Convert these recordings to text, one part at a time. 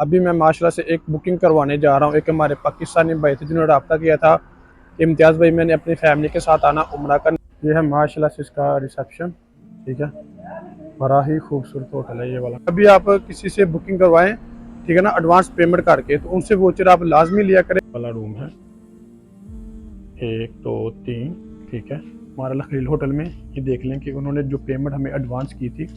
अभी मैं माशाल्लाह से एक बुकिंग करवाने जा रहा हूँ। एक हमारे पाकिस्तानी भाई थे जिन्होंने रब्ता किया था कि इम्तियाज़ भाई मैंने अपनी फैमिली के साथ आना उम्रा करने। ये है माशाल्लाह से इसका रिसेप्शन, ठीक है। बड़ा ही खूबसूरत होटल है ये वाला। अभी आप किसी से बुकिंग करवाएं, ठीक है ना, एडवांस पेमेंट करके, तो उनसे वोचर आप लाजमी लिया करें। वाला रूम है 1 2 3, ठीक है। हमारा लखील होटल में ये देख लें कि उन्होंने जो पेमेंट हमें एडवांस की थी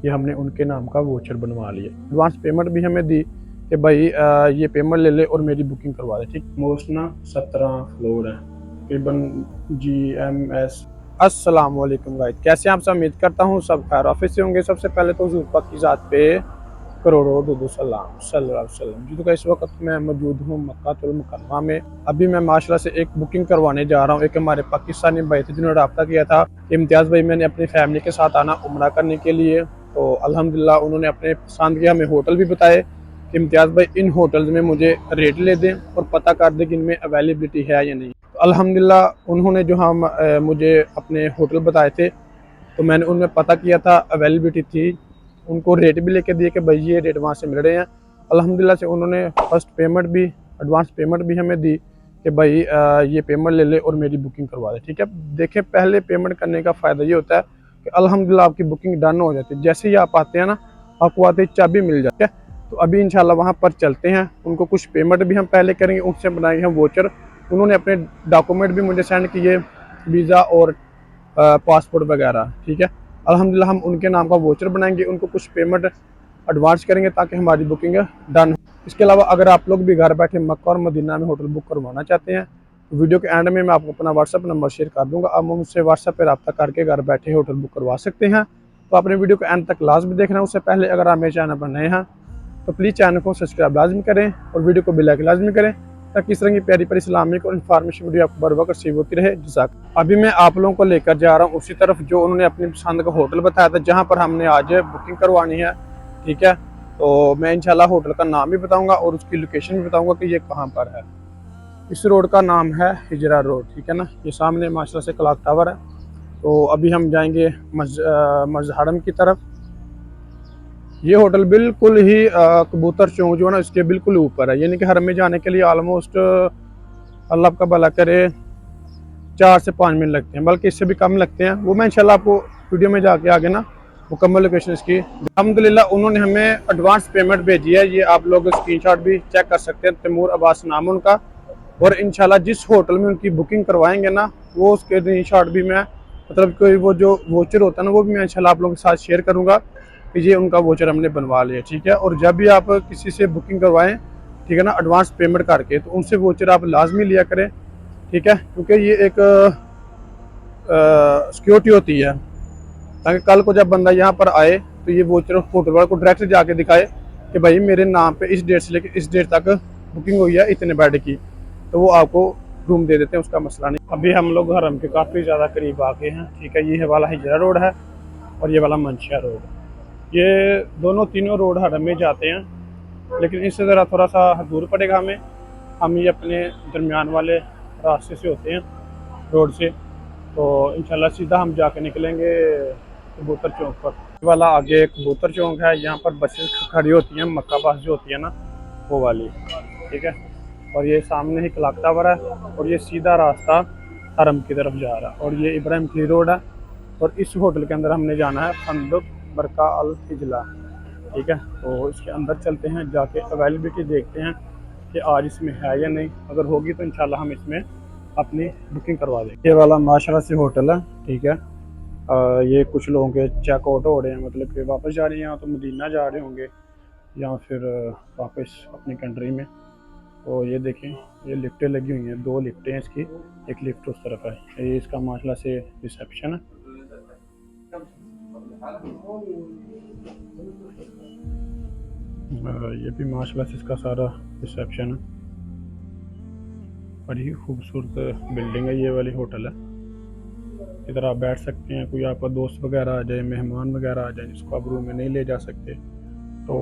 ये हमने उनके नाम का वोचर बनवा लिया। एडवांस पेमेंट भी हमें दी कि भाई ये पेमेंट ले ले और मेरी बुकिंग करवा दे, ठीक। मोस्ट ना 17 फ्लोर है तकरीबन GMS। अस्सलाम वालेकुम गाइस, कैसे हैं आप सब? उम्मीद करता हूँ सब खैर ऑफिस से होंगे। सबसे पहले तो हुजूर पाक की ज़ात पे करोड़ों दुरूद सलाम सल्लल्लाहु अलैहि वसल्लम। जी तो इस वक्त मैं मौजूद हूँ मक्कातुल मुकर्रमा में। अभी मैं माशाल्लाह से एक बुकिंग करवाने जा रहा हूँ। एक हमारे पाकिस्तानी भाई थे जिन्होंने रब्ता किया था कि इम्तियाज़ भाई मैंने अपनी फैमिली के साथ आना उम्रा करने के लिए। तो अल्हम्दुलिल्लाह उन्होंने अपने पसंद के हमें होटल भी बताए कि इम्तियाज़ भाई इन होटल्स में मुझे रेट ले दें और पता कर दें कि इनमें अवेलेबिलिटी है या नहीं। तो अल्हम्दुलिल्लाह उन्होंने जो हम मुझे अपने होटल बताए थे तो मैंने उनमें पता किया था, अवेलेबिलिटी थी। उनको रेट भी लेके दिए कि भाई ये रेट वहाँ से मिल रहे हैं। अल्हम्दुलिल्लाह से उन्होंने फर्स्ट पेमेंट भी, एडवांस पेमेंट भी हमें दी कि भाई ये पेमेंट ले ले और मेरी बुकिंग करवा दे, ठीक है। देखिए पहले पेमेंट करने का फ़ायदा ये होता है कि अल्हम्दुलिल्लाह आपकी बुकिंग डन हो जाती है। जैसे ही आप आते हैं ना, आपको आते ही चाबी मिल जाती है। तो अभी इंशाल्लाह वहाँ पर चलते हैं। उनको कुछ पेमेंट भी हम पहले करेंगे, उनसे बनाएंगे हम वोचर। उन्होंने अपने डॉक्यूमेंट भी मुझे सेंड किए, वीज़ा और पासपोर्ट वगैरह, ठीक है। अल्हम्दुलिल्लाह हम उनके नाम का वोचर बनाएंगे, उनको कुछ पेमेंट एडवांस करेंगे ताकि हमारी बुकिंग डन हो। इसके अलावा अगर आप लोग भी घर बैठे मक्का और मदीना में होटल बुक करवाना चाहते हैं तो वीडियो के एंड में मैं आपको अपना व्हाट्सअप नंबर शेयर कर दूंगा। आप मुझसे व्हाट्सअप पर रब्ता करके घर बैठे होटल बुक करवा सकते हैं। तो आपने वीडियो को एंड तक लाजमी देखना है। उससे पहले अगर आप मेरे चैनल पर नए हैं तो प्लीज़ चैनल को सब्सक्राइब लाजमी करें और वीडियो को बेल आइकन लाजमी करें ताकि इस तरह की प्यारी प्यारी इस्लामिक और इन्फॉर्मेशन वीडियो आपको बर वक्त रिसीव होती रहे। जज़ाक। अभी मैं आप लोगों को लेकर जा रहा हूँ उसी तरफ जो उन्होंने अपनी पसंद का होटल बताया था जहाँ पर हमने आज बुकिंग करवानी है, ठीक है। तो मैं इंशाल्लाह होटल का नाम भी बताऊँगा और उसकी लोकेशन भी बताऊँगा कि ये कहाँ पर है। इस रोड का नाम है हिजरा रोड, ठीक है ना। ये सामने माशाल्लाह से क्लॉक टावर है। तो अभी हम जाएंगे मस्जिद हरम की तरफ। ये होटल बिल्कुल ही कबूतर चौक जो है ना इसके बिल्कुल ऊपर है, यानी कि हरम में जाने के लिए ऑलमोस्ट अल्लाह का भला करे 4 से 5 मिनट लगते हैं, बल्कि इससे भी कम लगते हैं। वो मैं इंशाल्लाह आपको वीडियो में जाके आगे ना मुकम्मल लोकेशन इसकी। अल्हम्दुलिल्लाह उन्होंने हमें एडवांस पेमेंट भेजी है, ये आप लोग स्क्रीनशॉट भी चेक कर सकते हैं। तैमूर अब्बास नाम उनका। और इंशाल्लाह जिस होटल में उनकी बुकिंग करवाएंगे ना वो उसके स्क्रीनशॉट भी मैं, मतलब कोई वो जो वोचर होता है ना वो भी मैं इंशाल्लाह आप लोगों के साथ शेयर करूँगा कि ये उनका वोचर हमने बनवा लिया, ठीक है। और जब भी आप किसी से बुकिंग करवाएं, ठीक है ना, एडवांस पेमेंट करके, तो उनसे वोचर आप लाजमी लिया करें, ठीक है। क्योंकि ये एक सिक्योरिटी होती है ताकि कल को जब बंदा यहाँ पर आए तो ये वोचर होटल वाले को डायरेक्ट जाके दिखाए कि भाई मेरे नाम पे इस डेट से लेकर इस डेट तक बुकिंग हुई है इतने बेड की, तो वो आपको रूम दे देते हैं, उसका मसला नहीं। अभी हम लोग हरम के काफ़ी ज़्यादा करीब आ गए हैं, ठीक है। ये वाला हिजरा रोड है और ये वाला मंशिया रोड। ये दोनों तीनों रोड हरम में जाते हैं, लेकिन इससे ज़रा थोड़ा सा दूर पड़ेगा हमें। हम ये अपने दरमियान वाले रास्ते से होते हैं, रोड से। तो इंशाल्लाह सीधा हम जाके निकलेंगे कबूतर चौक पर। ये वाला आगे कबूतर चौक है, यहाँ पर बसेस खड़ी होती हैं, मक्का बस जो होती है ना वो वाली, ठीक है। और ये सामने ही क्लॉक टावर है और ये सीधा रास्ता हरम की तरफ जा रहा है। और ये इब्राहिम की रोड है और इस होटल के अंदर हमने जाना है फंदुक बरका अल हिजला, ठीक है। तो इसके अंदर चलते हैं, जाके अवेलेबिलिटी देखते हैं कि आज इसमें है या नहीं। अगर होगी तो इंशाल्लाह हम इसमें अपनी बुकिंग करवा देंगे। ये वाला माशाल्लाह से होटल है, ठीक है। ये कुछ लोगों के चेकआउट हो रहे हैं, मतलब कि वापस जा रहे हैं, या तो मदीना जा रहे होंगे या फिर वापस अपनी कंट्री में। तो ये देखें, ये लिफ्टें लगी हुई हैं, 2 लिफ्टें हैं इसकी, एक लिफ्ट उस तरफ है। ये इसका माशाल्लाह से रिसेप्शन है। ये भी माशाल्लाह से इसका सारा रिसेप्शन है। बड़ी खूबसूरत बिल्डिंग है ये वाली होटल है। इधर आप बैठ सकते हैं, कोई आपका दोस्त वगैरह आ जाए, मेहमान वगैरह आ जाए जिसको आप रूम में नहीं ले जा सकते, तो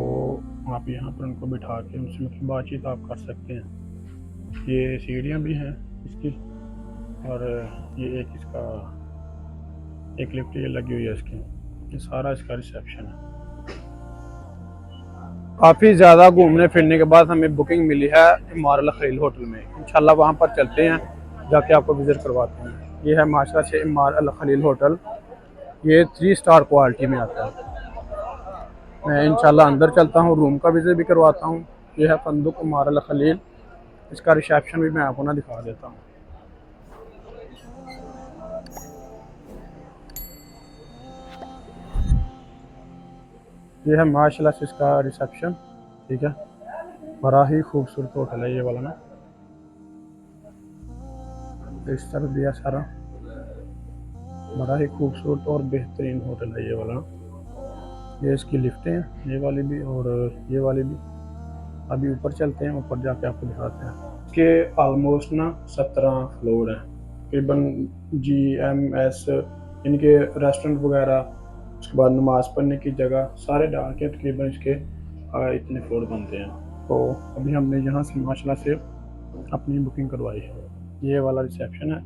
आप यहाँ पर उनको बिठा के उनसे मतलब बातचीत आप कर सकते हैं। ये सीढ़ियाँ भी हैं इसकी, और ये एक इसका एक लिफ्ट ये लगी हुई है इसकी। ये सारा इसका रिसेप्शन है। काफ़ी ज़्यादा घूमने फिरने के बाद हमें बुकिंग मिली है इमार अल खलील होटल में। इंशाल्लाह वहाँ पर चलते हैं, जाके आपको विज़िट करवाते हैं। ये है माशाल्लाह से इमार अल खलील होटल, ये 3 स्टार क्वालिटी में आता है। मैं इंशाल्लाह अंदर चलता हूँ, रूम का विज़िट भी करवाता हूँ। ये है फंदुक इमार अल खलील, इसका रिसेप्शन भी मैं आपको ना दिखा देता हूँ। ये है माशाल्लाह से इसका रिसेप्शन, ठीक है। बड़ा ही खूबसूरत होटल है ये वाला ना, इस तरफ दिया सारा, बड़ा ही खूबसूरत और बेहतरीन होटल है ये वाला। ये इसकी लिफ्टें हैं, ये वाली भी और ये वाली भी। अभी ऊपर चलते हैं, ऊपर जाके आपको दिखाते हैं। इसके ऑलमोस्ट ना 17 फ्लोर हैं तकरीबन। GMS इनके रेस्टोरेंट वगैरह, उसके बाद नमाज़ पढ़ने की जगह सारे डाल के तकरीबन इसके इतने फ्लोर बनते हैं। तो अभी हमने यहाँ से माशाल्लाह से अपनी बुकिंग करवाई है। ये वाला रिसेप्शन है,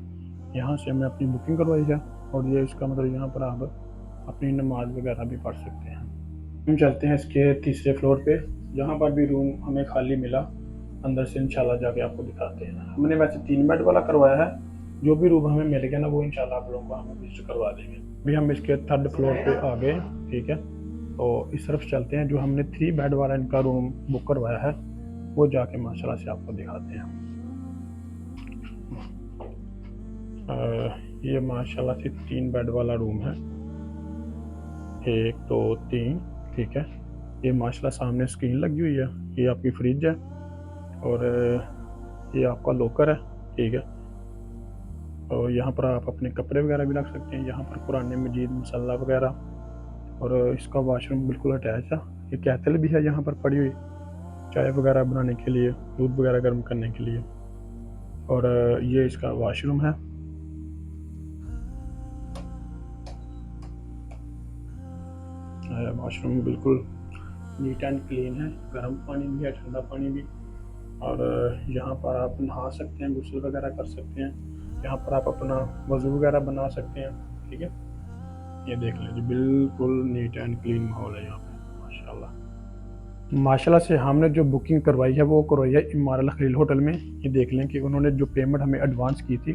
यहाँ से हमने अपनी बुकिंग करवाई है। और ये इसका मतलब यहाँ पर आप अपनी नमाज वगैरह भी पढ़ सकते हैं। हम चलते हैं इसके तीसरे फ्लोर पे, यहाँ पर भी रूम हमें खाली मिला। अंदर से इंशाल्लाह जाके आपको दिखाते हैं। हमने वैसे 3 बेड वाला करवाया है, जो भी रूम हमें मिल गया ना वो इंशाल्लाह आप लोगों को हम विजिट करवा देंगे। अभी हम इसके 3rd फ्लोर पे आ गए, ठीक है। तो इस तरफ चलते हैं, जो हमने 3 बेड वाला इनका रूम बुक करवाया है वो जाके माशाल्लाह से आपको दिखाते हैं। ये माशाल्लाह से 3 बेड वाला रूम है, 1 2 3, ठीक है। ये माशाल्लाह सामने स्क्रीन लगी हुई है, ये आपकी फ्रिज है और ये आपका लॉकर है, ठीक है। और यहाँ पर आप अपने कपड़े वगैरह भी रख सकते हैं, यहाँ पर कुरान मजीद मसल्ला वगैरह। और इसका वाशरूम बिल्कुल अटैच है। ये कैटल भी है यहाँ पर पड़ी हुई, चाय वगैरह बनाने के लिए, दूध वगैरह गर्म करने के लिए। और ये इसका वाशरूम है। वाशरूम बिल्कुल नीट एंड क्लीन है, गर्म पानी भी है, ठंडा पानी भी। और यहाँ पर आप नहा सकते हैं, गुस्ल वगैरह कर सकते हैं, यहाँ पर आप अपना वज़ू वगैरह बना सकते हैं, ठीक है। ये देख लीजिए बिल्कुल नीट एंड क्लीन माहौल है यहाँ पे माशाल्लाह। माशाल्लाह से हमने जो बुकिंग करवाई है वो करवाई है इमार अल खलील होटल में। ये देख लें कि उन्होंने जो पेमेंट हमें एडवांस की थी,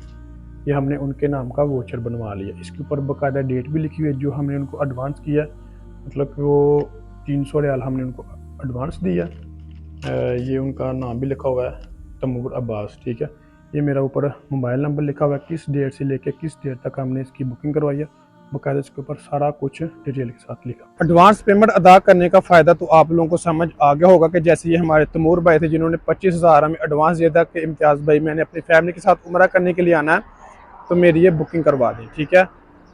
ये हमने उनके नाम का वोचर बनवा लिया। इसके ऊपर बाकायदा डेट भी लिखी हुई है जो हमने उनको एडवांस किया, मतलब कि वो 300 रियाल हमने उनको एडवांस दिया। ये उनका नाम भी लिखा हुआ है, तैमूर अब्बास, ठीक है। ये मेरा ऊपर मोबाइल नंबर लिखा हुआ है, किस डेट से लेके किस डेट तक हमने इसकी बुकिंग करवाई है, बाकायदा इसके ऊपर सारा कुछ डिटेल के साथ लिखा। एडवांस पेमेंट अदा करने का फ़ायदा तो आप लोगों को समझ आ गया होगा कि जैसे ये हमारे तैमूर भाई थे जिन्होंने 25,000 हमें एडवांस दिया था कि इम्तियाज़ भाई मैंने अपनी फैमिली के साथ उम्रा करने के लिए आना है तो मेरी ये बुकिंग करवा दें, ठीक है।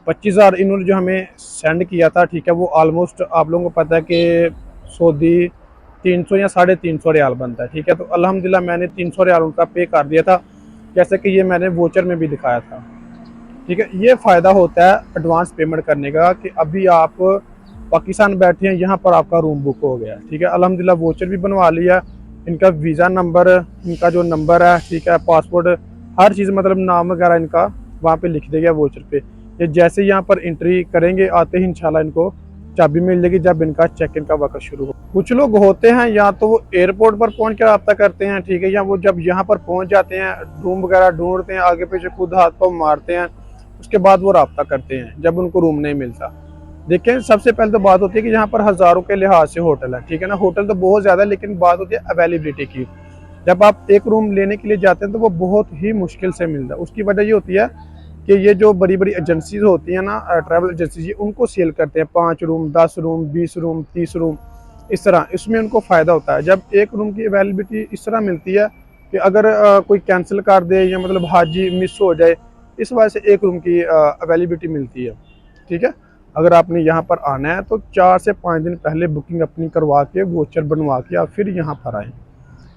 25,000 इन्होंने जो हमें सेंड किया था, ठीक है, वो ऑलमोस्ट आप लोगों को पता है कि सऊदी 300 या 350 रियाल बनता है, ठीक है। तो अल्हम्दुलिल्लाह मैंने 300 रियाल उनका पे कर दिया था, जैसे कि ये मैंने वोचर में भी दिखाया था, ठीक है। ये फ़ायदा होता है एडवांस पेमेंट करने का कि अभी आप पाकिस्तान बैठे हैं, यहाँ पर आपका रूम बुक हो गया, ठीक है। अल्हम्दुलिल्लाह वोचर भी बनवा लिया, इनका वीज़ा नंबर, इनका जो नंबर है, ठीक है, पासपोर्ट, हर चीज़ मतलब नाम वगैरह इनका वहाँ पे लिख दिया वोचर पे। ये जैसे यहाँ पर एंट्री करेंगे आते ही इंशाल्लाह इनको चाबी मिल जाएगी जब इनका चेक इन का वक्त शुरू हो। कुछ लोग होते हैं या तो वो एयरपोर्ट पर पहुँच कर रब्ता करते हैं, ठीक है, या वो जब यहाँ पर पहुँच जाते हैं रूम वगैरह ढूंढते हैं, आगे पीछे खुद हाथ पाँव मारते हैं, उसके बाद वो रब्ता करते हैं जब उनको रूम नहीं मिलता। देखें, सबसे पहले तो बात होती है कि यहाँ पर हज़ारों के लिहाज से होटल है, ठीक है ना। होटल तो बहुत ज़्यादा है, लेकिन बात होती है अवेलेबिलिटी की। जब आप एक रूम लेने के लिए जाते हैं तो वो बहुत ही मुश्किल से मिलता है। उसकी वजह ये होती है कि ये जो बड़ी बड़ी एजेंसीज होती हैं ना, ट्रैवल एजेंसीज, ये उनको सेल करते हैं 5 रूम, 10 रूम, 20 रूम, 30 रूम, इस तरह। इसमें उनको फ़ायदा होता है जब एक रूम की अवेलेबिलिटी इस तरह मिलती है कि अगर कोई कैंसिल कर दे या मतलब हाजी मिस हो जाए, इस वजह से एक रूम की अवेलेबिलिटी मिलती है, ठीक है। अगर आपने यहाँ पर आना है तो 4 से 5 दिन पहले बुकिंग अपनी करवा के वोचर बनवा के आप फिर यहाँ पर आएँ।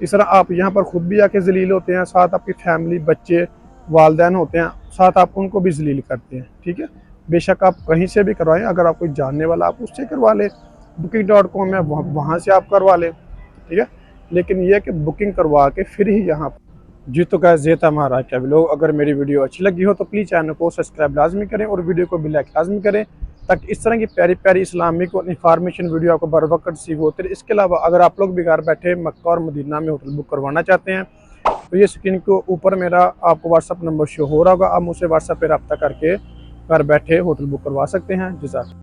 इस तरह आप यहाँ पर ख़ुद भी आके जलील होते हैं, साथ आपकी फैमिली, बच्चे, वालदैन होते हैं, साथ आप उनको भी जलील करते हैं, ठीक है। बेशक आप कहीं से भी करवाएं, अगर आप कोई जानने वाला आप उससे करवा लें, booking.com है वहाँ से आप करवा लें, ठीक है। लेकिन यह कि बुकिंग करवा के फिर ही यहाँ जी। तो गाइस ये था हमारा क्या व्लॉग। अगर मेरी वीडियो अच्छी लगी हो तो प्लीज़ चैनल को सब्सक्राइब लाजमी करें और वीडियो को भी लाइक लाजमी करें ताकि इस तरह की प्यारी प्यारी इस्लामिक और इंफॉर्मेशन वीडियो आपको बर वक्त रिसीव होती है। इसके अलावा अगर आप लोग भी घर बैठे मक्का और मदीना में होटल बुक करवाना चाहते हैं तो ये स्क्रीन के ऊपर मेरा आपको व्हाट्सअप नंबर शो हो रहा होगा, आप मुझसे व्हाट्सएप पर रब्ता करके घर बैठे होटल बुक करवा सकते हैं। जज़ाक।